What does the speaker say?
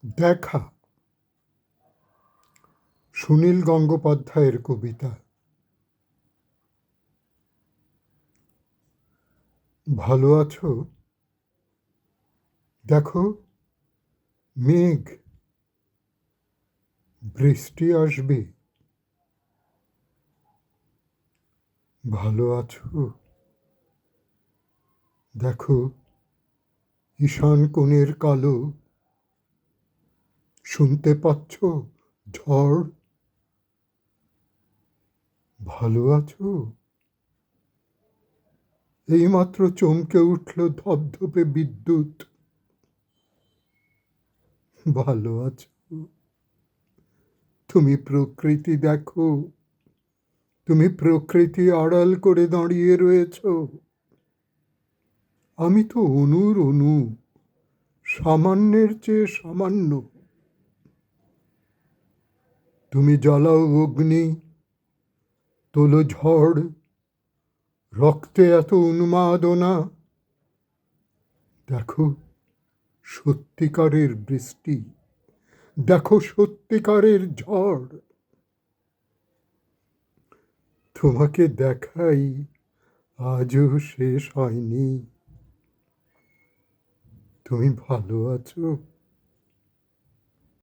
দেখা, সুনীল গঙ্গোপাধ্যায়ের কবিতা। ভালো আছো? দেখো, মেঘ, বৃষ্টি আসবে। ভালো আছো? দেখো, ঈশান কোণের কালো, শুনতে পাচ্ছ ঝড়? ভালো আছো? এইমাত্র চমকে উঠল ধপধপে বিদ্যুৎ। ভালো আছো? তুমি প্রকৃতি দেখো, তুমি প্রকৃতি আড়াল করে দাঁড়িয়ে রয়েছ। আমি তো অনুর অনু, সামান্যের চেয়ে সামান্য। তুমি জ্বালাও অগ্নি, তোলো ঝড়, রক্তে এত উন্মাদনা। দেখো সত্যিকারের বৃষ্টি, দেখো সত্যিকারের ঝড়। তোমাকে দেখাই আজও শেষ হয়নি। তুমি ভালো আছো?